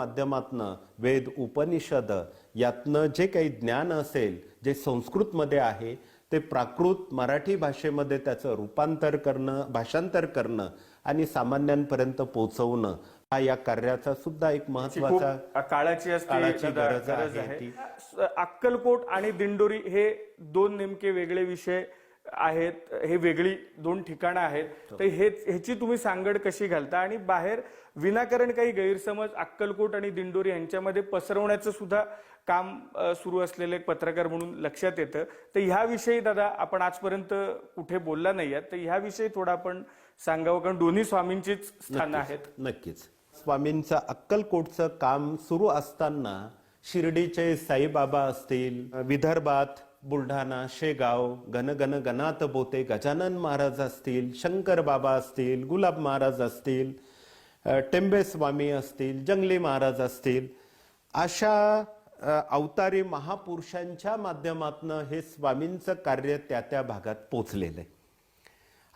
माध्यमातनं वेद उपनिषद यातनं जे काही ज्ञान असेल जे संस्कृतमध्ये आहे ते प्राकृत मराठी भाषेमध्ये त्याचं रूपांतर करणं, भाषांतर करणं आणि सामान्यांपर्यंत पोहोचवणं हा या कार्याचा सुद्धा एक महत्त्वाचा काळाची गरज आहे. अक्कलकोट आणि दिंडोरी हे दोन नेमके वेगळे विषय आहेत, हे वेगळी दोन ठिकाणं आहेत. तर ह्याची तुम्ही सांगड कशी घालता आणि बाहेर विनाकारण काही गैरसमज अक्कलकोट आणि दिंडोरी यांच्यामध्ये पसरवण्याचं सुद्धा काम सुरू असलेले एक पत्रकार म्हणून लक्षात येतं. तर ह्याविषयी दादा आपण आजपर्यंत कुठे बोलला नाही आहात, तर ह्याविषयी थोडं आपण सांगावं, कारण दोन्ही स्वामींचीच स्थानं आहेत. नक्कीच. स्वामींचं अक्कलकोटचं काम सुरू असताना शिर्डीचे साईबाबा असतील, विदर्भात बुलढाणा, शेगाव, गण गण गणात बोते गजानन महाराज असतील, शंकर बाबा असतील, गुलाब महाराज असतील, टेंबे स्वामी असतील, जंगली महाराज असतील, अशा अवतारी महापुरुषांच्या माध्यमातनं हे स्वामींचं कार्य त्या त्या भागात पोचलेलं आहे.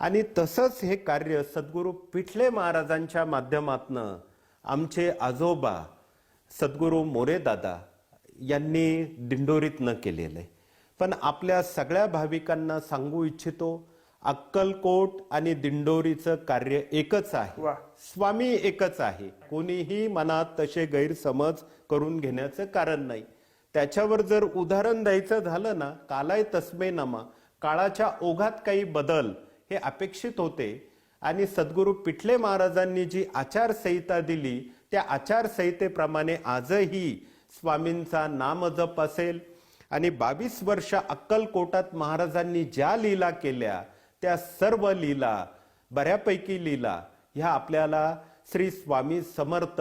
आणि तसंच हे कार्य सद्गुरू पिठले महाराजांच्या माध्यमातनं आमचे आजोबा सद्गुरू मोरेदादा यांनी दिंडोरीतनं केलेलं आहे. पण आपल्या सगळ्या भाविकांना सांगू इच्छितो, अक्कलकोट आणि दिंडोरीचं कार्य एकच आहे, स्वामी एकच आहे. कोणीही मनात तसे गैरसमज करून घेण्याचं कारण नाही. त्याच्यावर जर उदाहरण द्यायचं झालं ना, कालाय तस्मै नमा, काळाच्या ओघात काही बदल हे अपेक्षित होते. आणि सद्गुरू पिठले महाराजांनी जी आचारसंहिता दिली त्या आचारसंहितेप्रमाणे आजही स्वामींचा नामजप असेल. आणि 22 वर्ष अक्कलकोटात महाराजांनी ज्या लीला केल्या त्या सर्व लीला, बऱ्यापैकी लीला ह्या आपल्याला श्री स्वामी समर्थ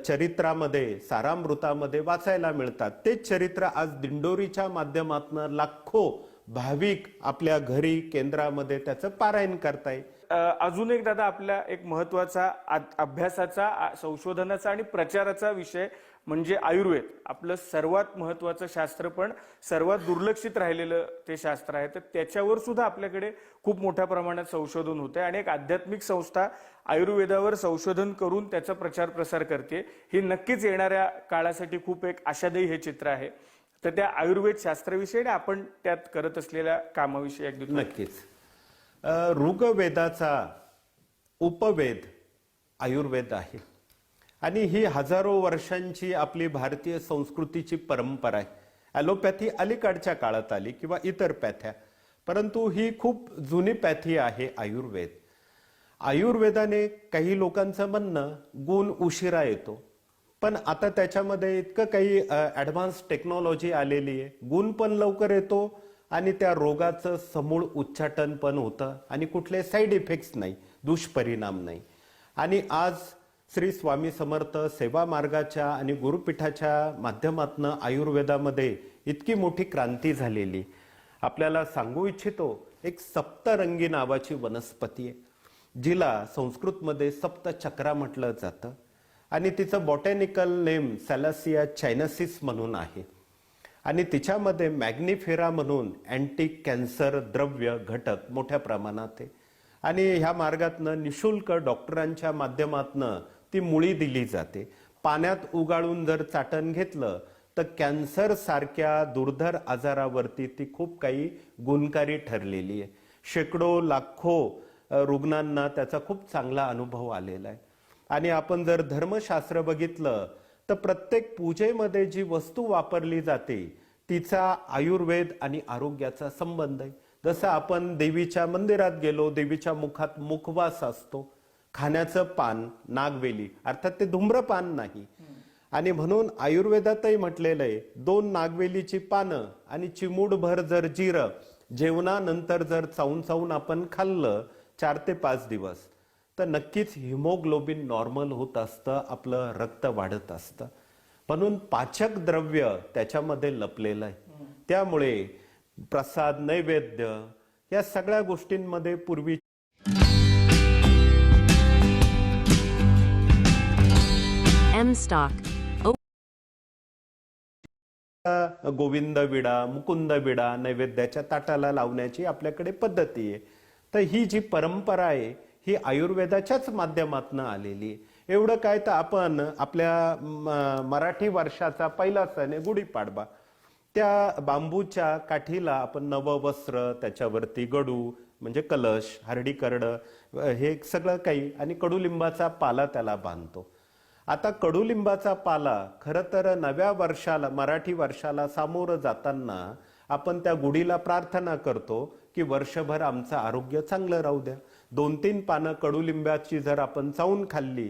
चरित्रामध्ये, सारामृतामध्ये वाचायला मिळतात. तेच चरित्र आज दिंडोरीच्या माध्यमातून लाखो भाविक आपल्या घरी केंद्रामध्ये त्याचं पारायण करताय. अजून एक दादा आपल्या एक महत्वाचा अभ्यासाचा, संशोधनाचा आणि प्रचाराचा विषय म्हणजे आयुर्वेद. आपलं सर्वात महत्वाचं शास्त्र पण सर्वात दुर्लक्षित राहिलेलं ते शास्त्र आहे. तर त्याच्यावर सुद्धा आपल्याकडे खूप मोठ्या प्रमाणात संशोधन होते आणि एक आध्यात्मिक संस्था आयुर्वेदावर संशोधन करून त्याचा प्रचार प्रसार करते. ही नक्कीच येणाऱ्या काळासाठी खूप एक आशादायी हे चित्र आहे. तर त्या आयुर्वेद शास्त्राविषयी आपण त्यात करत असलेल्या कामाविषयी अगदी नक्कीच. ऋग्वेदाचा उपवेद आयुर्वेद आहे आणि ही हजारो वर्षांची आपली भारतीय संस्कृतीची परंपरा आहे. ॲलोपॅथी अलीकडच्या काळात आली किंवा इतर पॅथ्या, परंतु ही खूप जुनी पॅथी आहे आयुर्वेद. आयुर्वेदाने काही लोकांचं म्हणणं गुण उशिरा येतो, पण आता त्याच्यामध्ये इतकं काही ॲडव्हान्स टेक्नॉलॉजी आलेली आहे, गुण पण लवकर येतो आणि त्या रोगाचं समूळ उच्चाटन पण होतं आणि कुठले साईड इफेक्ट्स नाही, दुष्परिणाम नाही. आणि आज श्री स्वामी समर्थ सेवा मार्गाच्या आणि गुरुपीठाच्या माध्यमातून आयुर्वेदामध्ये इतकी मोठी क्रांती झालेली. आपल्याला सांगू इच्छितो, एक सप्तरंगी नावाची वनस्पती आहे, जिला संस्कृतमध्ये सप्तचक्रा म्हटलं जातं आणि तिचं बॉटॅनिकल नेम सॅलासिया चायनसिस म्हणून आहे. आणि तिच्यामध्ये मॅग्निफेरा म्हणून अँटी कॅन्सर द्रव्य घटक मोठ्या प्रमाणात आहे. आणि ह्या मार्गातनं निशुल्क डॉक्टरांच्या माध्यमातनं ती मुळी दिली जाते. पाण्यात उगाळून जर चाटण घेतलं तर कॅन्सर सारख्या दुर्धर आजारावरती ती खूप काही गुणकारी ठरलेली आहे. शेकडो लाखो रुग्णांना त्याचा खूप चांगला अनुभव आलेला आहे. आणि आपण जर धर्मशास्त्र बघितलं तर प्रत्येक पूजेमध्ये जी वस्तू वापरली जाते तिचा आयुर्वेद आणि आरोग्याचा संबंध आहे. जसं आपण देवीच्या मंदिरात गेलो, देवीच्या मुखात मुखवास असतो, खाण्याचं पान नागवेली, अर्थात ते धूम्रपान नाही. आणि म्हणून आयुर्वेदातही म्हटलेलं आहे, 2 नागवेलीची पानं आणि चिमूटभर जर जिरं जेवणानंतर जर चावून चावून आपण खाल्लं 4 ते 5 दिवस तर नक्कीच हिमोग्लोबिन नॉर्मल होत असतं, आपलं रक्त वाढत असतं. म्हणून पाचक द्रव्य त्याच्यामध्ये लपलेलं आहे. त्यामुळे प्रसाद, नैवेद्य या सगळ्या गोष्टींमध्ये पूर्वी गोविंद विडा, मुकुंद विडा नैवेद्याच्या ताटाला लावण्याची आपल्याकडे पद्धती आहे. तर ही जी परंपरा आहे ही आयुर्वेदाच्याच माध्यमातून आलेली आहे. एवढं काय तर आपण आपल्या मराठी वर्षाचा पहिला सण आहे गुढीपाडवा. त्या बांबूच्या काठीला आपण नवं वस्त्र, त्याच्यावरती गडू म्हणजे कलश, हरडी करडं हे सगळं काही आणि कडुलिंबाचा पाला त्याला बांधतो. आता कडुलिंबाचा पाला खरं तर नव्या वर्षाला, मराठी वर्षाला सामोरं जाताना आपण त्या गुढीला प्रार्थना करतो की वर्षभर आमचं आरोग्य चांगलं राहू द्या. 2-3 पानं कडुलिंबाची जर आपण चावून खाल्ली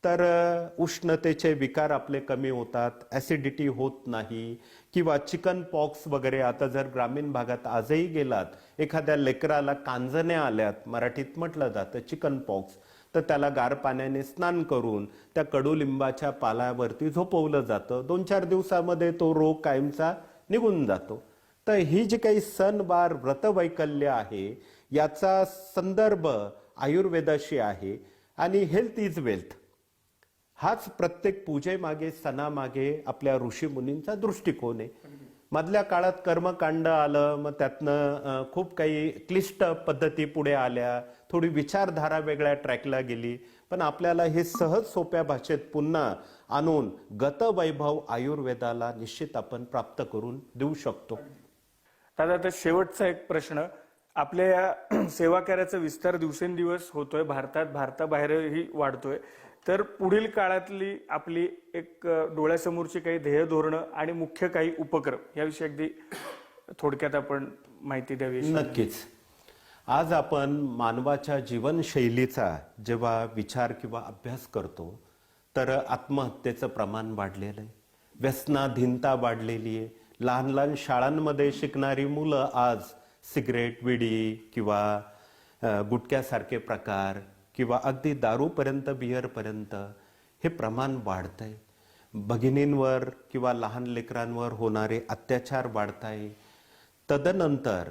तर उष्णतेचे विकार आपले कमी होतात, ऍसिडिटी होत नाही, किंवा चिकन पॉक्स वगैरे. आता जर ग्रामीण भागात आजही गेलात, एखाद्या लेकराला कांजण्या आल्यात, मराठीत म्हटलं जातं चिकन पॉक्स, तर त्याला गार पाण्याने स्नान करून त्या कडुलिंबाच्या पाल्यावरती झोपवलं जातं. 2-4 दिवसामध्ये तो रोग कायमचा निघून जातो. तर ही जी काही सणवार व्रतवैकल्य आहे याचा संदर्भ आयुर्वेदाशी आहे आणि हेल्थ इज वेल्थ हाच प्रत्येक पूजेमागे, सणामागे आपल्या ऋषीमुनींचा दृष्टिकोन आहे. मधल्या काळात कर्मकांड आलं, मग त्यातनं खूप काही क्लिष्ट पद्धती पुढे आल्या, थोडी विचारधारा वेगळ्या ट्रॅकला गेली, पण आपल्याला हे सहज सोप्या भाषेत पुन्हा आणून गतवैभव आयुर्वेदाला निश्चित आपण प्राप्त करून देऊ शकतो. दादा, आता शेवटचा एक प्रश्न. आपल्या या सेवा कार्याचा विस्तार दिवसेंदिवस होतोय, भारताबाहेरही वाढतोय. तर पुढील काळातली आपली एक डोळ्यासमोरची काही ध्येय धोरणं आणि मुख्य काही उपक्रम याविषयी अगदी थोडक्यात आपण माहिती द्यावी. नक्कीच. आज आपण मानवाच्या जीवनशैलीचा जेव्हा विचार किंवा अभ्यास करतो तर आत्महत्येचं प्रमाण वाढलेलं आहे, व्यसनाधीनता वाढलेली आहे. लहान लहान शाळांमध्ये शिकणारी मुलं आज सिगरेट, विडी किंवा गुटख्यासारखे प्रकार किंवा अगदी दारूपर्यंत, बिअरपर्यंत हे प्रमाण वाढतंय. भगिनींवर किंवा लहान लेकरांवर होणारे अत्याचार वाढताय. तदनंतर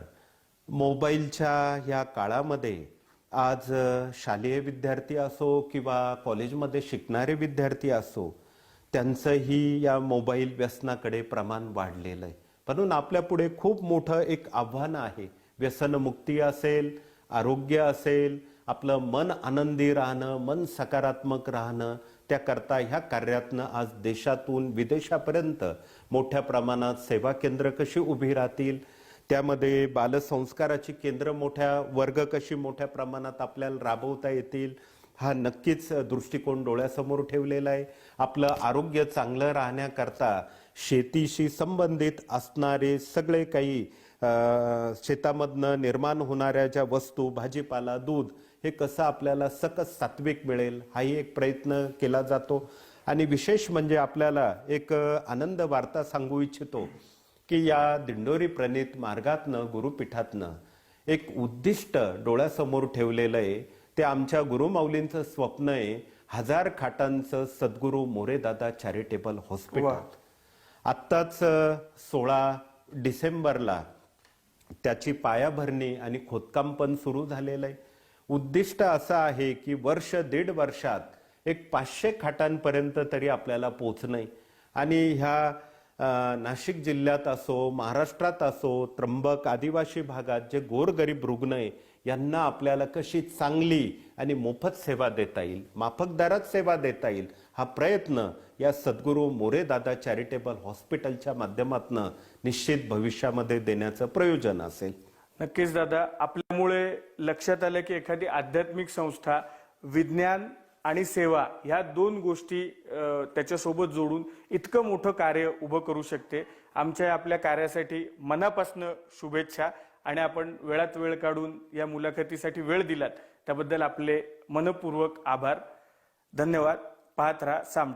मोबाईलच्या या काळामध्ये आज शालेय विद्यार्थी असो किंवा कॉलेजमध्ये शिकणारे विद्यार्थी असो, त्यांचंही या मोबाईल व्यसनाकडे प्रमाण वाढलेलं आहे. म्हणून आपल्या पुढे खूप मोठं एक आव्हान आहे. व्यसनमुक्ती असेल, आरोग्य असेल, आपलं मन आनंदी राहणं, मन सकारात्मक राहणं, त्याकरता ह्या कार्यातनं आज देशातून विदेशापर्यंत मोठ्या प्रमाणात सेवा केंद्र कशी उभी राहतील, त्यामध्ये बालसंस्काराची केंद्र वर्ग कशी मोठ्या प्रमाणात आपल्याला राबवता येतील, हा नक्कीच दृष्टिकोन डोळ्यासमोर ठेवलेला आहे. आपलं आरोग्य चांगलं राहण्याकरता शेतीशी संबंधित असणारे सगळे काही शेतामधनं निर्माण होणाऱ्या ज्या वस्तू, भाजीपाला, दूध, हे कसं आपल्याला सकस सात्विक मिळेल हाही एक प्रयत्न केला जातो. आणि विशेष म्हणजे आपल्याला एक आनंद वार्ता सांगू इच्छितो की या दिंडोरी प्रणित मार्गातनं, गुरुपीठातनं एक उद्दिष्ट डोळ्यासमोर ठेवलेलं आहे. ते आमच्या गुरुमाऊलींचं स्वप्न आहे, 1000 खाटांचं सद्गुरू मोरेदादा चॅरिटेबल हॉस्पिटल. आत्ताच 16 डिसेंबरला त्याची पायाभरणी आणि खोदकाम पण सुरू झालेलं आहे. उद्दिष्ट असं आहे की वर्ष, 1.5 वर्षात एक 500 खाटांपर्यंत तरी आपल्याला पोहोचणं आहे. आणि ह्या नाशिक जिल्ह्यात असो, महाराष्ट्रात असो, त्र्यंबक आदिवासी भागात जे गोरगरीब रुग्ण आहे यांना आपल्याला कशी चांगली आणि मोफत सेवा देता येईल, माफक दरात सेवा देता येईल, हा प्रयत्न या सद्गुरू मोरेदादा चॅरिटेबल हॉस्पिटलच्या माध्यमातून निश्चित भविष्यामध्ये देण्याचं प्रयोजन असेल. नक्कीच दादा, आपल्यामुळे लक्षात आलं की एखादी आध्यात्मिक संस्था विज्ञान आणि सेवा ह्या 2 गोष्टी त्याच्यासोबत जोडून इतकं मोठं कार्य उभं करू शकते. आमच्या आपल्या कार्यासाठी मनापासून शुभेच्छा. आणि आपण वेळात वेळ काढून या मुलाखतीसाठी वेळ दिलात त्याबद्दल आपले मनपूर्वक आभार. धन्यवाद. पाहत राहा साम